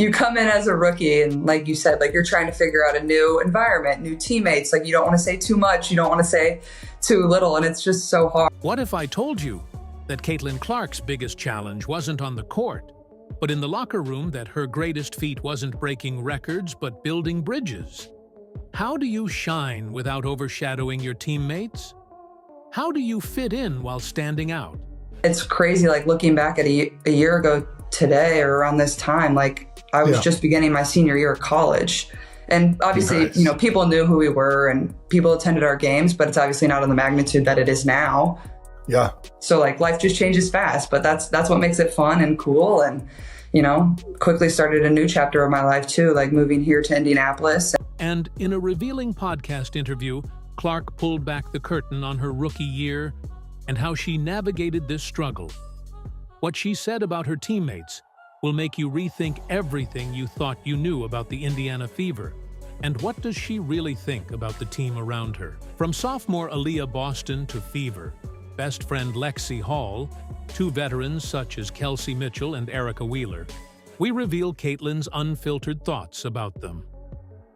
you come in as a rookie and like you said, like you're trying to figure out a new environment, new teammates. Like you don't want to say too much. You don't want to say too little. And it's just so hard. What if I told you that Caitlyn Clark's biggest challenge wasn't on the court, but in the locker room, that her greatest feat wasn't breaking records, but building bridges? How do you shine without overshadowing your teammates? How do you fit in while standing out? It's crazy, like looking back at a year ago today or around this time, like I was just beginning my senior year of college. And obviously, you know, people knew who we were and people attended our games, but it's obviously not on the magnitude that it is now. Yeah. So like life just changes fast, but that's what makes it fun and cool. And, you know, quickly started a new chapter of my life too, like moving here to Indianapolis. And in a revealing podcast interview, Clark pulled back the curtain on her rookie year and how she navigated this struggle. What she said about her teammates will make you rethink everything you thought you knew about the Indiana Fever. And what does she really think about the team around her? From sophomore Aaliyah Boston to Fever, best friend Lexi Hall, two veterans such as Kelsey Mitchell and Erica Wheeler, we reveal Caitlyn's unfiltered thoughts about them.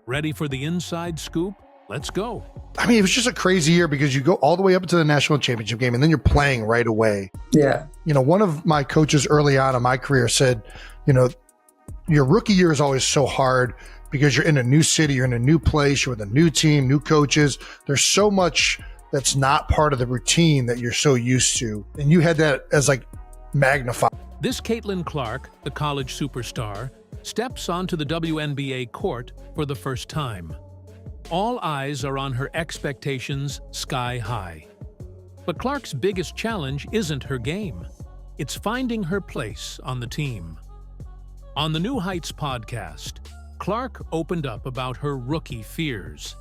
Ready for the inside scoop? Let's go. I mean, it was just a crazy year because you go all the way up to the national championship game and then you're playing right away. Yeah. You know, one of my coaches early on in my career said, you know, your rookie year is always so hard because you're in a new city, you're in a new place, you're with a new team, new coaches. There's so much that's not part of the routine that you're so used to. And you had that as like magnified. This Caitlyn Clark, the college superstar, steps onto the WNBA court for the first time. All eyes are on her expectations sky high. But Clark's biggest challenge isn't her game. It's finding her place on the team. On the New Heights podcast, Clark opened up about her rookie fears.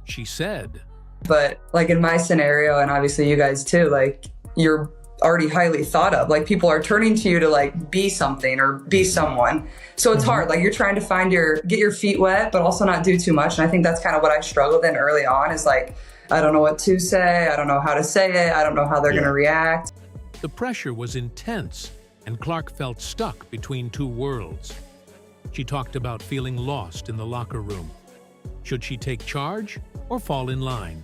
She said, but like in my scenario, and obviously you guys too, like you're already highly thought of, like people are turning to you to like be something or be someone. So it's hard, like you're trying to get your feet wet, but also not do too much. And I think that's kind of what I struggled in early on is like, I don't know what to say. I don't know how to say it. I don't know how they're going to react. The pressure was intense and Clark felt stuck between two worlds. She talked about feeling lost in the locker room. Should she take charge or fall in line?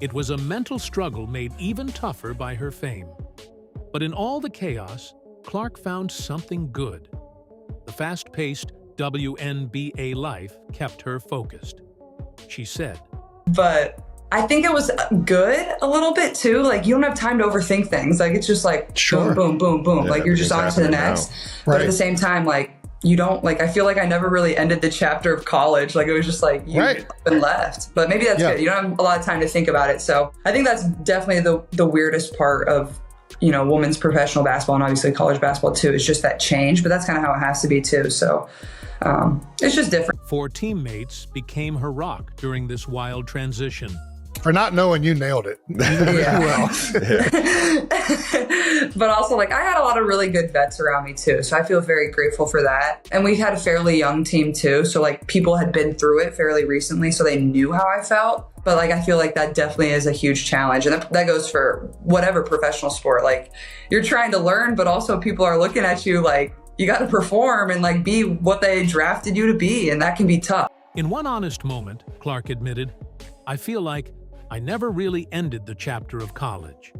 It was a mental struggle made even tougher by her fame. But in all the chaos, Clark found something good. The fast-paced WNBA life kept her focused. She said, but I think it was good a little bit too. Like you don't have time to overthink things. Like it's just like boom, boom, boom, boom. Yeah, like you're just on to the next. But at the same time, like you don't like, I feel like I never really ended the chapter of college. Like it was just like you been left, but maybe that's good. You don't have a lot of time to think about it. So I think that's definitely the weirdest part of, you know, women's professional basketball and obviously college basketball too, is just that change, but that's kind of how it has to be too. So it's just different. 4 teammates became her rock during this wild transition. For not knowing, you nailed it. But also, like, I had a lot of really good vets around me, too. So I feel very grateful for that. And we had a fairly young team, too. So, like, people had been through it fairly recently, so they knew how I felt. But, like, I feel like that definitely is a huge challenge. And that goes for whatever professional sport. Like, you're trying to learn, but also people are looking at you like, you got to perform and, like, be what they drafted you to be. And that can be tough. In one honest moment, Clark admitted, I feel like I never really ended the chapter of college.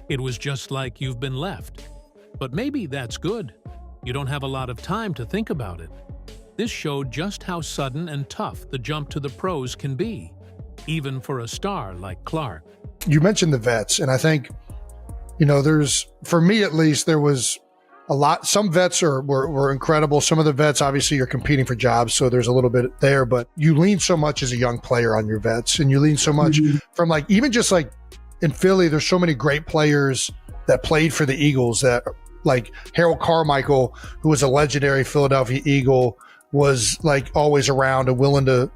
It was just like you've been left. But maybe that's good. You don't have a lot of time to think about it. This showed just how sudden and tough the jump to the pros can be, even for a star like Clark. You mentioned the vets, and I think, you know, for me at least, there was a lot. Some vets were incredible. Some of the vets, obviously, you're competing for jobs, so there's a little bit there. But you lean so much as a young player on your vets, and you lean so much from like even just like in Philly. There's so many great players that played for the Eagles. That like Harold Carmichael, who was a legendary Philadelphia Eagle, was like always around and willing to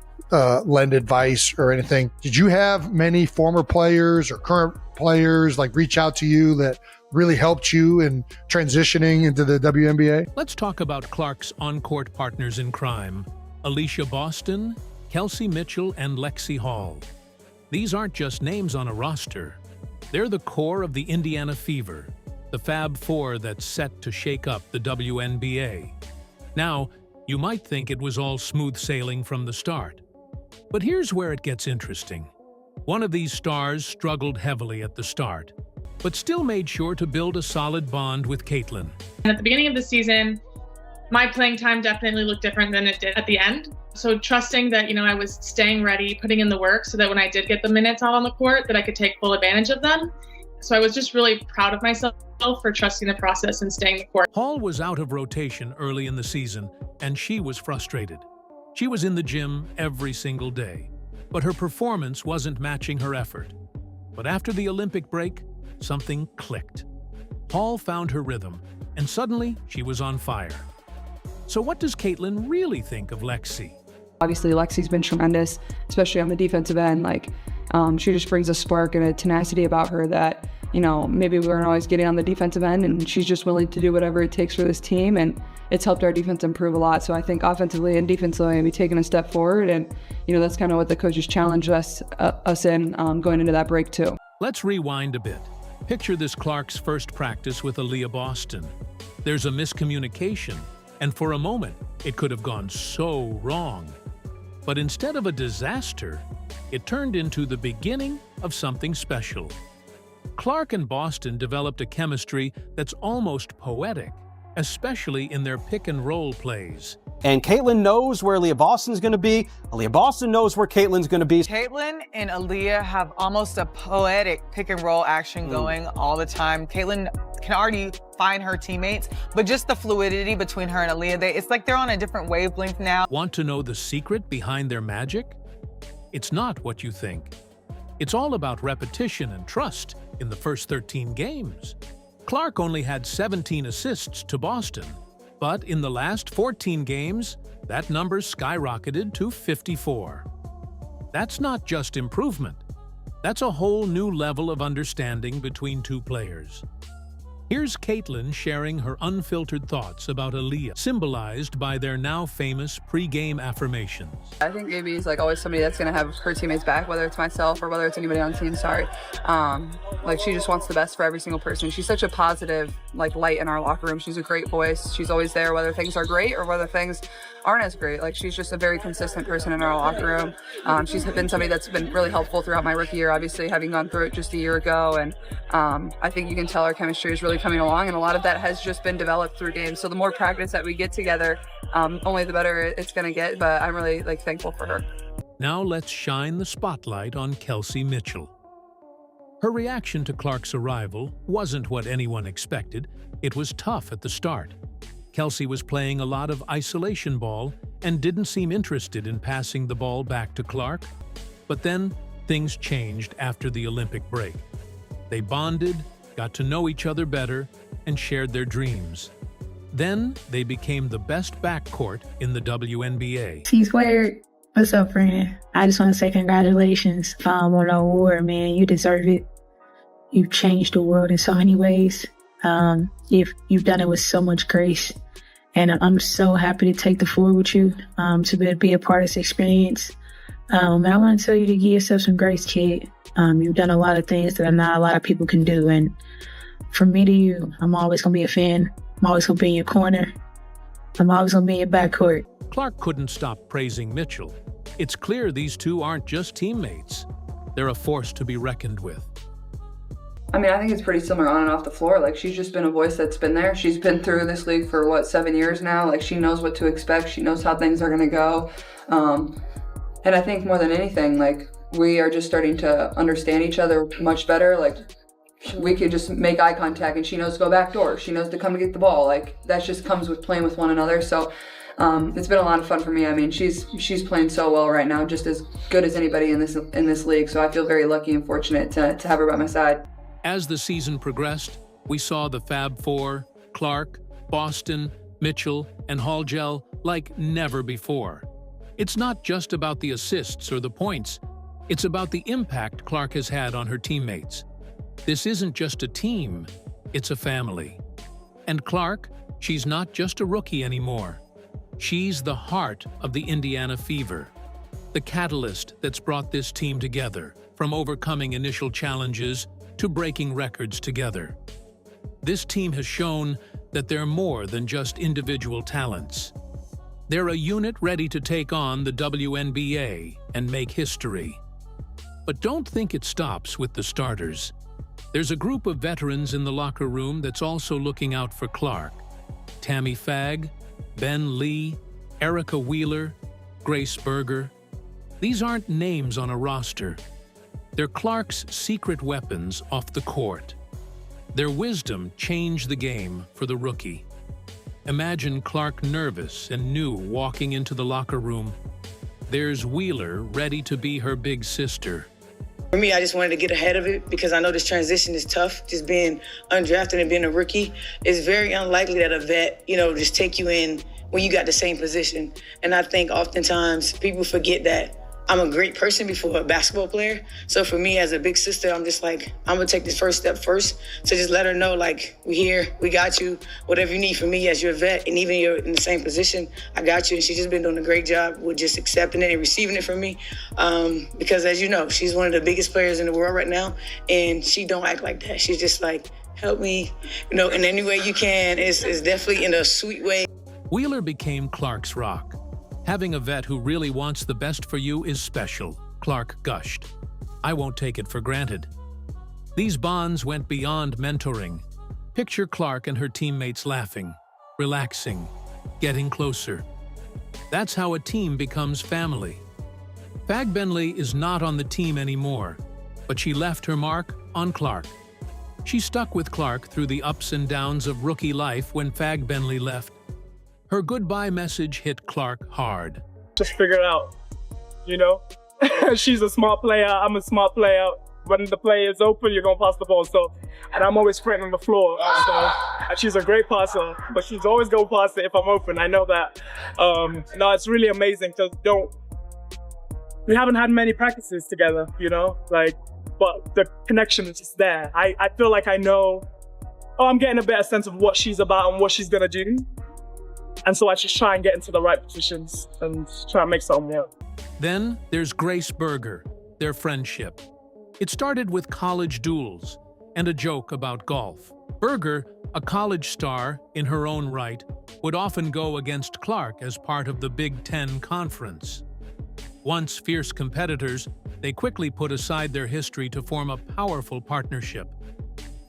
lend advice or anything. Did you have many former players or current players like reach out to you that really helped you in transitioning into the WNBA? Let's talk about Clark's on-court partners in crime, Alicia Boston, Kelsey Mitchell, and Lexi Hall. These aren't just names on a roster. They're the core of the Indiana Fever, the Fab Four that's set to shake up the WNBA. Now, You might think it was all smooth sailing from the start. But here's where it gets interesting. One of these stars struggled heavily at the start, but still made sure to build a solid bond with Caitlyn. And at the beginning of the season, my playing time definitely looked different than it did at the end. So trusting that, I was staying ready, putting in the work so that when I did get the minutes out on the court, that I could take full advantage of them. So I was just really proud of myself for trusting the process and staying the court. Hall was out of rotation early in the season, and she was frustrated. She was in the gym every single day, but her performance wasn't matching her effort. But after the Olympic break, something clicked. Hall found her rhythm, and suddenly she was on fire. So what does Caitlyn really think of Lexi? Obviously, Lexi's been tremendous, especially on the defensive end. She just brings a spark and a tenacity about her that, maybe we weren't always getting on the defensive end, and she's just willing to do whatever it takes for this team, and it's helped our defense improve a lot. So I think offensively and defensively, we've taken a step forward, and, that's kind of what the coaches challenged us in going into that break too. Let's rewind a bit. Picture this Clark's first practice with Aaliyah Boston. There's a miscommunication, and for a moment, it could have gone so wrong. But instead of a disaster, it turned into the beginning of something special. Clark and Boston developed a chemistry that's almost poetic, especially in their pick-and-roll plays. And Caitlyn knows where Aaliyah Boston's going to be. Aaliyah Boston knows where Caitlyn's going to be. Caitlyn and Aaliyah have almost a poetic pick-and-roll action going all the time. Caitlyn can already find her teammates, but just the fluidity between her and Aaliyah, it's like they're on a different wavelength now. Want to know the secret behind their magic? It's not what you think. It's all about repetition and trust in the first 13 games. Clark only had 17 assists to Boston, but in the last 14 games, that number skyrocketed to 54. That's not just improvement. That's a whole new level of understanding between two players. Here's Caitlyn sharing her unfiltered thoughts about Aaliyah, symbolized by their now famous pre-game affirmations. I think AB is always somebody that's going to have her teammates back, whether it's myself or whether it's anybody on the team, she just wants the best for every single person. She's such a positive, light in our locker room. She's a great voice. She's always there, whether things are great or whether things aren't as great. She's just a very consistent person in our locker room. She's been somebody that's been really helpful throughout my rookie year, obviously having gone through it just a year ago. And I think you can tell our chemistry is really coming along, and a lot of that has just been developed through games. So the more practice that we get together, only the better it's going to get. But I'm really thankful for her. Now let's shine the spotlight on Kelsey Mitchell. Her reaction to Clark's arrival wasn't what anyone expected. It was tough at the start. Kelsey was playing a lot of isolation ball and didn't seem interested in passing the ball back to Clark. But then things changed after the Olympic break. They bonded, got to know each other better, and shared their dreams. Then they became the best backcourt in the WNBA. T-Squared, what's up, friend? I just want to say congratulations on the award, man. You deserve it. You've changed the world in so many ways. You've done it with so much grace. And I'm so happy to take the floor with you, to be a part of this experience. And I want to tell you to give yourself some grace, kid. You've done a lot of things that not a lot of people can do. And from me to you, I'm always going to be a fan. I'm always going to be in your corner. I'm always going to be in your backcourt. Clark couldn't stop praising Mitchell. It's clear these two aren't just teammates. They're a force to be reckoned with. I think it's pretty similar on and off the floor. She's just been a voice that's been there. She's been through this league for, 7 years now. She knows what to expect. She knows how things are going to go. And I think more than anything, we are just starting to understand each other much better. We could just make eye contact and she knows to go back door. She knows to come to get the ball. That just comes with playing with one another. So it's been a lot of fun for me. She's playing so well right now, just as good as anybody in this league. So I feel very lucky and fortunate to have her by my side. As the season progressed, we saw the Fab Four, Clark, Boston, Mitchell, and Hall gel like never before. It's not just about the assists or the points. It's about the impact Clark has had on her teammates. This isn't just a team, it's a family. And Clark, she's not just a rookie anymore. She's the heart of the Indiana Fever, the catalyst that's brought this team together, from overcoming initial challenges to breaking records together. This team has shown that they're more than just individual talents. They're a unit ready to take on the WNBA and make history. But don't think it stops with the starters. There's a group of veterans in the locker room that's also looking out for Clark. Tammy Fagg, Ben Lee, Erica Wheeler, Grace Berger. These aren't names on a roster. They're Clark's secret weapons off the court. Their wisdom changed the game for the rookie. Imagine Clark nervous and new walking into the locker room. There's Wheeler ready to be her big sister. For me, I just wanted to get ahead of it because I know this transition is tough. Just being undrafted and being a rookie, it's very unlikely that a vet, just take you in when you got the same position. And I think oftentimes people forget that I'm a great person before a basketball player. So for me as a big sister, I'm just like, I'm gonna take this first step first to just let her know, like, we here, we got you, whatever you need from me as your vet, and even you're in the same position, I got you. And she's just been doing a great job with just accepting it and receiving it from me. Because as you know, she's one of the biggest players in the world right now, and she don't act like that. She's just like, help me, in any way you can. It's definitely in a sweet way. Wheeler became Clark's rock. Having a vet who really wants the best for you is special, Clark gushed. I won't take it for granted. These bonds went beyond mentoring. Picture Clark and her teammates laughing, relaxing, getting closer. That's how a team becomes family. Fag Benley is not on the team anymore, but she left her mark on Clark. She stuck with Clark through the ups and downs of rookie life when Fag Benley left. Her goodbye message hit Clark hard. Just figure it out, She's a smart player, I'm a smart player. When the play is open, you're gonna pass the ball. And I'm always sprinting on the floor. And she's a great passer, but she's always gonna pass it if I'm open. I know that. No, it's really amazing because we haven't had many practices together, but the connection is just there. I feel like I know, I'm getting a better sense of what she's about and what she's gonna do. And so I just try and get into the right positions and try and make something work. Then there's Grace Berger, their friendship. It started with college duels and a joke about golf. Berger, a college star in her own right, would often go against Clark as part of the Big Ten Conference. Once fierce competitors, they quickly put aside their history to form a powerful partnership.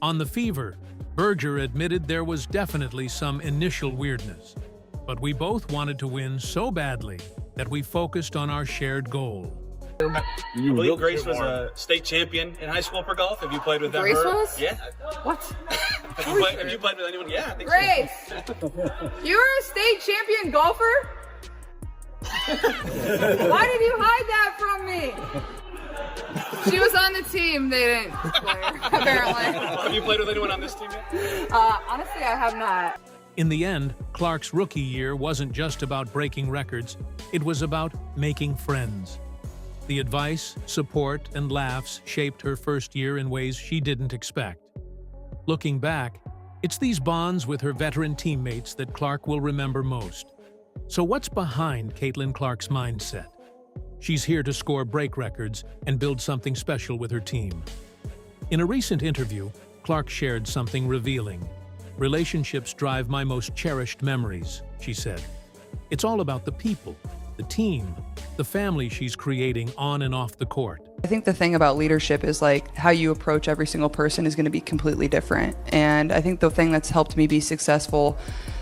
On The Fever, Berger admitted there was definitely some initial weirdness. But we both wanted to win so badly that we focused on our shared goal. I believe Grace was a state champion in high school for golf. Have you played with her? Grace was? Yeah. What? Have you played with anyone? Yeah, I think Grace! so. You're a state champion golfer? Why did you hide that from me? She was on the team. They didn't play her, apparently. Have you played with anyone on this team yet? Honestly, I have not. In the end, Clark's rookie year wasn't just about breaking records, it was about making friends. The advice, support, and laughs shaped her first year in ways she didn't expect. Looking back, it's these bonds with her veteran teammates that Clark will remember most. So what's behind Caitlyn Clark's mindset? She's here to score break records and build something special with her team. In a recent interview, Clark shared something revealing. "Relationships drive my most cherished memories," she said. It's all about the people, the team, the family she's creating on and off the court. I think the thing about leadership is how you approach every single person is going to be completely different. And I think the thing that's helped me be successful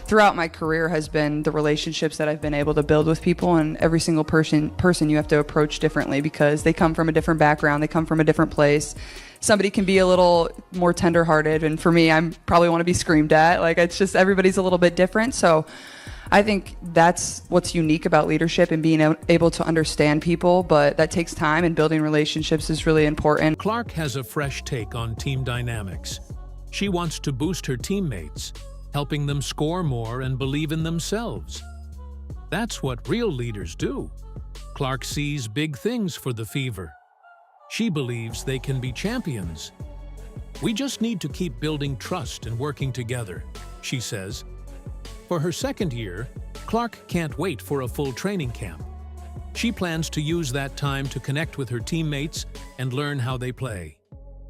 throughout my career has been the relationships that I've been able to build with people. And every single person you have to approach differently because they come from a different background, they come from a different place. Somebody can be a little more tenderhearted, and for me, I probably want to be screamed at. It's just everybody's a little bit different. So I think that's what's unique about leadership and being able to understand people, but that takes time, and building relationships is really important. Clark has a fresh take on team dynamics. She wants to boost her teammates, helping them score more and believe in themselves. That's what real leaders do. Clark sees big things for the Fever. She believes they can be champions. "We just need to keep building trust and working together," she says. For her second year, Clark can't wait for a full training camp. She plans to use that time to connect with her teammates and learn how they play.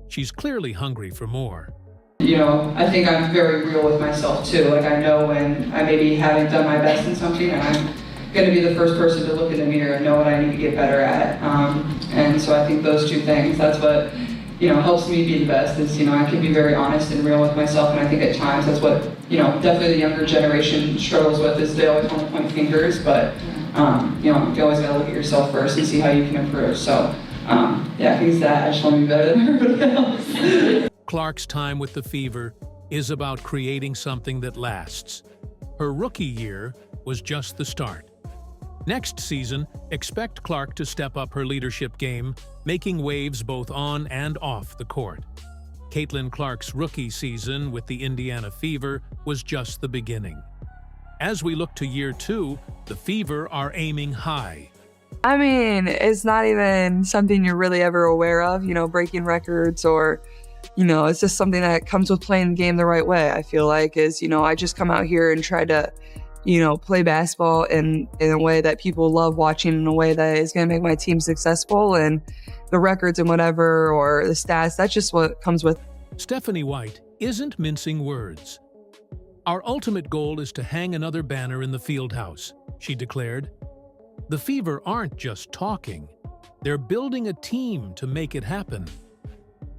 She's clearly hungry for more. I think I'm very real with myself too. I know when I maybe haven't done my best in something, and going to be the first person to look in the mirror and know what I need to get better at. And so I think those two things, that's what, helps me be the best is, I can be very honest and real with myself. And I think at times that's what, definitely the younger generation struggles with is they always want to point fingers, but, you always got to look at yourself first and see how you can improve. So, I think it's that. I just want to be better than everybody else. Clark's time with the Fever is about creating something that lasts. Her rookie year was just the start. Next season, expect Clark to step up her leadership game, making waves both on and off the court. Caitlyn Clark's rookie season with the Indiana Fever was just the beginning. As we look to year 2, the Fever are aiming high. I mean, it's not even something you're really ever aware of, breaking records or, it's just something that comes with playing the game the right way. I feel like is, I just come out here and try to, play basketball in a way that people love watching, in a way that is going to make my team successful, and the records and whatever, or the stats, that's just what comes with. Stephanie White isn't mincing words. Our ultimate goal is to hang another banner in the field house, she declared. The Fever aren't just talking. They're building a team to make it happen.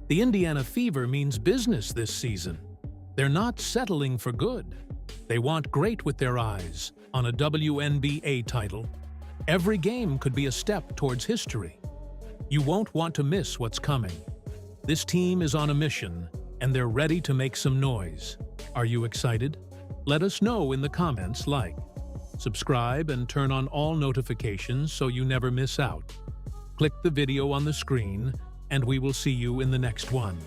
The Indiana Fever means business this season. They're not settling for good. They want great with their eyes on a WNBA title. Every game could be a step towards history. You won't want to miss what's coming. This team is on a mission, and they're ready to make some noise. Are you excited? Let us know in the comments. Subscribe and turn on all notifications so you never miss out. Click the video on the screen, and we will see you in the next one.